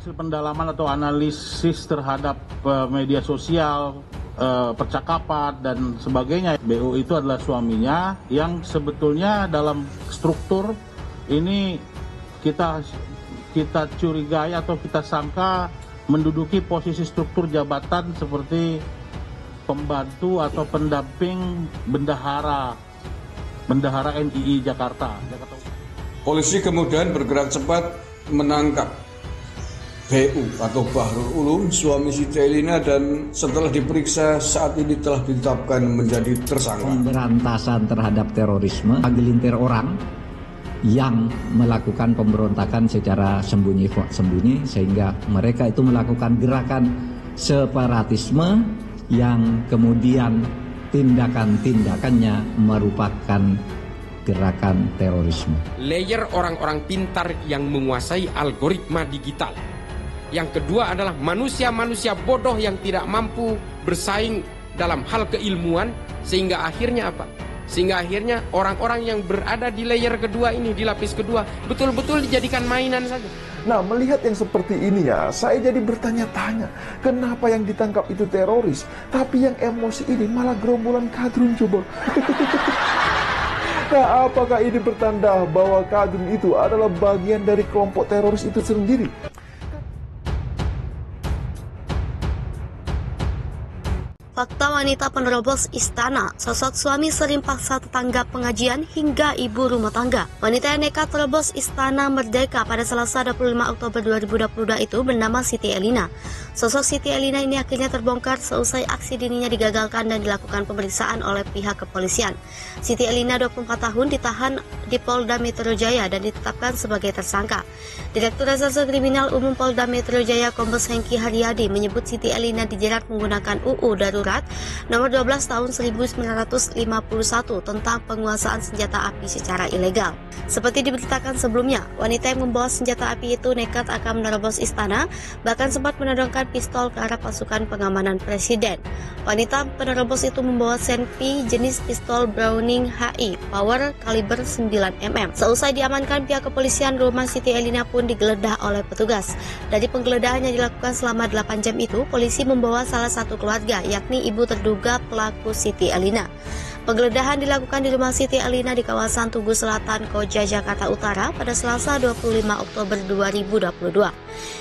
Hasil pendalaman atau analisis terhadap media sosial, percakapan dan sebagainya, BO itu adalah suaminya yang sebetulnya dalam struktur ini kita curigai atau kita sangka menduduki posisi struktur jabatan seperti pembantu atau pendamping bendahara NII Jakarta. Polisi kemudian bergerak cepat menangkap BU atau Bahrul Ulum, suami Siti Elina, dan setelah diperiksa saat ini telah ditetapkan menjadi tersangka. Pemberantasan terhadap terorisme, segelintir orang yang melakukan pemberontakan secara sembunyi sehingga mereka itu melakukan gerakan separatisme yang kemudian tindakan-tindakannya merupakan gerakan terorisme. Layer orang-orang pintar yang menguasai algoritma digital. Yang kedua adalah manusia-manusia bodoh yang tidak mampu bersaing dalam hal keilmuan, sehingga akhirnya apa? Sehingga akhirnya orang-orang yang berada di layer kedua ini, di lapis kedua, betul-betul dijadikan mainan saja. Nah, melihat yang seperti ini ya, saya jadi bertanya-tanya, kenapa yang ditangkap itu teroris, tapi yang emosi ini malah gerombolan kadrun coba. Nah, apakah ini bertanda bahwa kadrun itu adalah bagian dari kelompok teroris itu sendiri? Fakta wanita penerobos istana, sosok suami sering paksa tetangga pengajian hingga ibu rumah tangga. Wanita yang nekat terobos Istana Merdeka pada Selasa 25 Oktober 2022 itu bernama Siti Elina. Sosok Siti Elina ini akhirnya terbongkar seusai aksi dininya digagalkan dan dilakukan pemeriksaan oleh pihak kepolisian. Siti Elina 24 tahun ditahan di Polda Metro Jaya dan ditetapkan sebagai tersangka. Direktur Reserse Kriminal Umum Polda Metro Jaya Kombes Hengki Haryadi menyebut Siti Elina dijerat menggunakan UU Darurat Nomor 12 Tahun 1951 tentang penguasaan senjata api secara ilegal. Seperti diberitakan sebelumnya, wanita yang membawa senjata api itu nekat akan menerobos istana, bahkan sempat menodongkan pistol ke arah pasukan pengamanan presiden. Wanita penerobos itu membawa senpi jenis pistol Browning HI Power kaliber 9 mm. Seusai diamankan pihak kepolisian, rumah Siti Elina pun digeledah oleh petugas. Dari penggeledahan yang dilakukan selama 8 jam itu, polisi membawa salah satu keluarga, yakni ibu terduga pelaku Siti Elina. Penggeledahan dilakukan di rumah Siti Elina di kawasan Tugu Selatan, Koja, Jakarta Utara pada Selasa 25 Oktober 2022.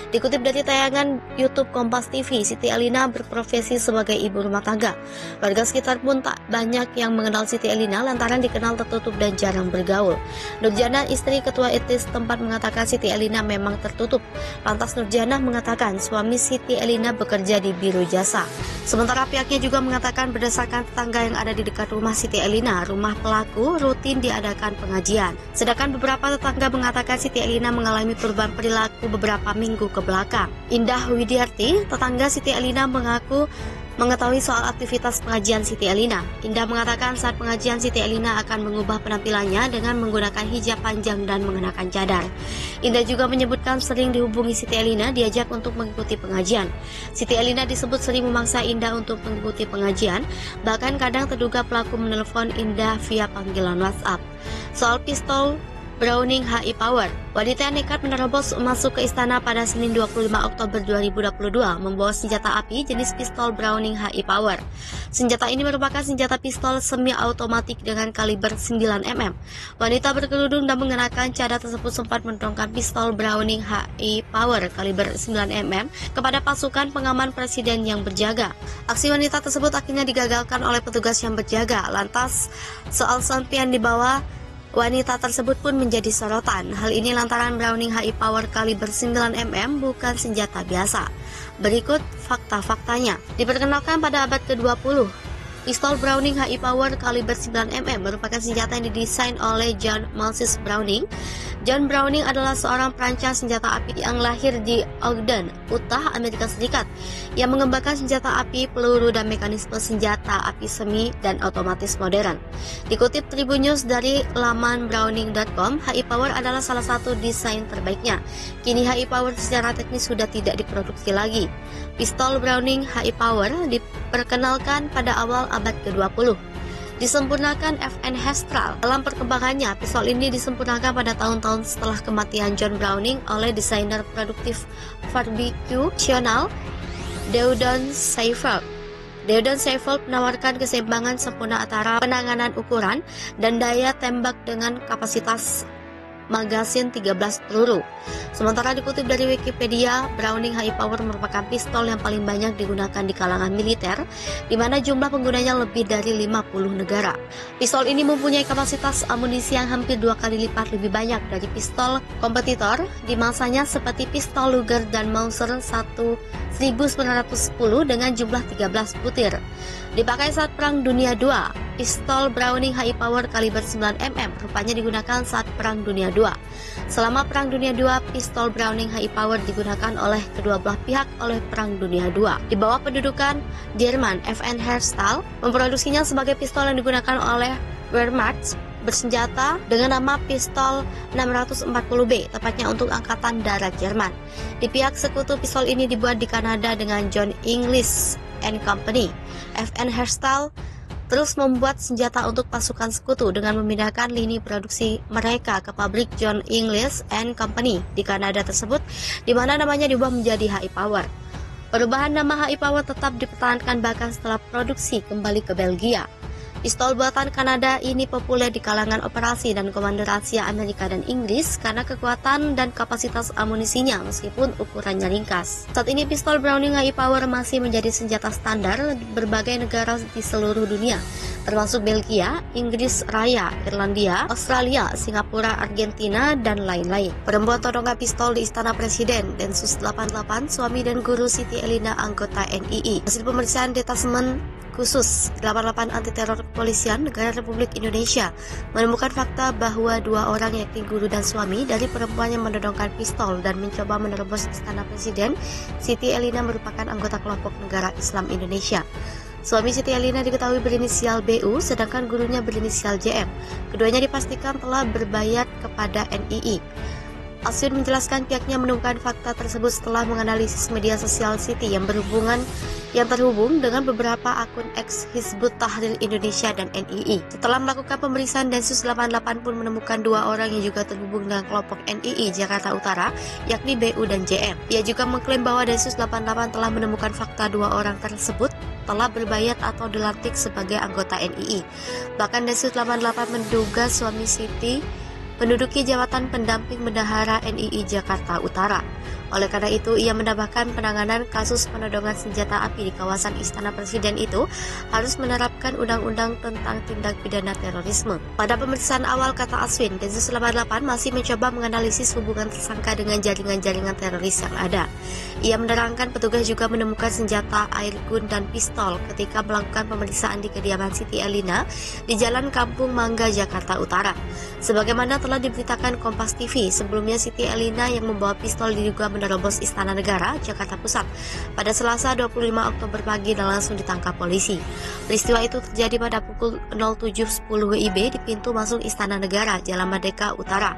Dikutip dari tayangan YouTube Kompas TV, Siti Elina berprofesi sebagai ibu rumah tangga. Warga sekitar pun tak banyak yang mengenal Siti Elina lantaran dikenal tertutup dan jarang bergaul. Nurjana, istri ketua etis tempat, mengatakan Siti Elina memang tertutup. Lantas Nurjana mengatakan suami Siti Elina bekerja di biro jasa. Sementara pihaknya juga mengatakan berdasarkan tetangga yang ada di dekat rumah Siti Elina, rumah pelaku rutin diadakan pengajian. Sedangkan beberapa tetangga mengatakan Siti Elina mengalami perubahan perilaku beberapa minggu ke belakang. Indah Widiarti, tetangga Siti Elina, mengaku mengetahui soal aktivitas pengajian Siti Elina. Indah mengatakan saat pengajian Siti Elina akan mengubah penampilannya dengan menggunakan hijab panjang dan mengenakan cadar. Indah juga menyebutkan sering dihubungi Siti Elina diajak untuk mengikuti pengajian. Siti Elina disebut sering memaksa Indah untuk mengikuti pengajian, bahkan kadang terduga pelaku menelpon Indah via panggilan WhatsApp. Soal pistol Browning HI Power, wanita yang nekat menerobos masuk ke istana pada Senin 25 Oktober 2022 membawa senjata api jenis pistol Browning HI Power. Senjata ini merupakan senjata pistol semi automatik dengan kaliber 9 mm. Wanita berkerudung dan mengenakan cadar tersebut sempat menodongkan pistol Browning HI Power kaliber 9 mm kepada pasukan pengaman presiden yang berjaga. Aksi wanita tersebut akhirnya digagalkan oleh petugas yang berjaga. Lantas, soal senpi yang dibawa wanita tersebut pun menjadi sorotan. Hal ini lantaran Browning HI Power kaliber 9 mm bukan senjata biasa. Berikut fakta-faktanya. Diperkenalkan pada abad ke-20, pistol Browning HI Power kaliber 9 mm merupakan senjata yang didesain oleh John Moses Browning. John Browning adalah seorang perancang senjata api yang lahir di Ogden, Utah, Amerika Serikat, yang mengembangkan senjata api, peluru, dan mekanisme senjata api semi dan otomatis modern. Dikutip Tribun News dari laman Browning.com, HI Power adalah salah satu desain terbaiknya. Kini HI Power secara teknis sudah tidak diproduksi lagi. Pistol Browning HI Power diperkenalkan pada awal abad ke-20. disempurnakan FN Herstall. Dalam perkembangannya, pistol ini disempurnakan pada tahun-tahun setelah kematian John Browning oleh desainer produktif barbecue nasional Deudon Seifert. Deudon Seifert menawarkan keseimbangan sempurna antara penanganan ukuran dan daya tembak dengan kapasitas magasin 13 peluru. Sementara dikutip dari Wikipedia, Browning High Power merupakan pistol yang paling banyak digunakan di kalangan militer, di mana jumlah penggunanya lebih dari 50 negara. Pistol ini mempunyai kapasitas amunisi yang hampir 2 kali lipat lebih banyak dari pistol kompetitor di masanya seperti pistol Luger dan Mauser 1910 dengan jumlah 13 butir. Dipakai saat Perang Dunia II, pistol Browning High Power kaliber 9mm rupanya digunakan saat Perang Dunia II. Selama Perang Dunia II, pistol Browning High Power digunakan oleh kedua belah pihak oleh Perang Dunia II. Di bawah pendudukan Jerman, FN Herstall memproduksinya sebagai pistol yang digunakan oleh Wehrmacht bersenjata dengan nama pistol 640B, tepatnya untuk Angkatan Darat Jerman. Di pihak sekutu, pistol ini dibuat di Kanada dengan John Inglis and Company. FN Herstall terus membuat senjata untuk pasukan sekutu dengan memindahkan lini produksi mereka ke pabrik John Inglis and Company di Kanada tersebut, di mana namanya diubah menjadi High Power. Perubahan nama High Power tetap dipertahankan bahkan setelah produksi kembali ke Belgia. Pistol buatan Kanada ini populer di kalangan operasi dan komando rahasia Amerika dan Inggris karena kekuatan dan kapasitas amunisinya meskipun ukurannya ringkas. Saat ini pistol Browning High Power masih menjadi senjata standar berbagai negara di seluruh dunia, termasuk Belgia, Inggris Raya, Irlandia, Australia, Singapura, Argentina, dan lain-lain. Perempuan todongan pistol di Istana Presiden, Densus 88, suami dan guru Siti Elina, anggota NII. Hasil pemeriksaan Detasemen Khusus 88 Anti Teror Kepolisian Negara Republik Indonesia menemukan fakta bahwa 2 orang yakni guru dan suami dari perempuan yang menodongkan pistol dan mencoba menerobos Istana Presiden, Siti Elina merupakan anggota kelompok Negara Islam Indonesia. Suami Siti Elina diketahui berinisial BU, sedangkan gurunya berinisial JM. Keduanya dipastikan telah berbayat kepada NII. Asyun menjelaskan pihaknya menemukan fakta tersebut setelah menganalisis media sosial Siti yang terhubung dengan beberapa akun ex Hizbut Tahrir Indonesia dan NII. Setelah melakukan pemeriksaan, Densus 88 pun menemukan 2 orang yang juga terhubung dengan kelompok NII Jakarta Utara, yakni BU dan JM. Ia juga mengklaim bahwa Densus 88 telah menemukan fakta 2 orang tersebut telah berbayat atau dilantik sebagai anggota NII. Bahkan Densus 88 menduga suami Siti menduduki jabatan pendamping bendahara NII Jakarta Utara. Oleh karena itu, ia menambahkan penanganan kasus penodongan senjata api di kawasan Istana Presiden itu harus menerapkan undang-undang tentang tindak pidana terorisme. Pada pemeriksaan awal, kata Aswin, Densus 88 masih mencoba menganalisis hubungan tersangka dengan jaringan-jaringan teroris yang ada. Ia menerangkan petugas juga menemukan senjata air gun dan pistol ketika melakukan pemeriksaan di kediaman Siti Elina di Jalan Kampung Mangga, Jakarta Utara. Sebagaimana telah diberitakan Kompas TV, sebelumnya Siti Elina yang membawa pistol diduga menerobos Istana Negara, Jakarta Pusat pada Selasa 25 Oktober pagi dan langsung ditangkap polisi. Peristiwa itu terjadi pada pukul 07.10 WIB di pintu masuk Istana Negara, Jalan Merdeka Utara.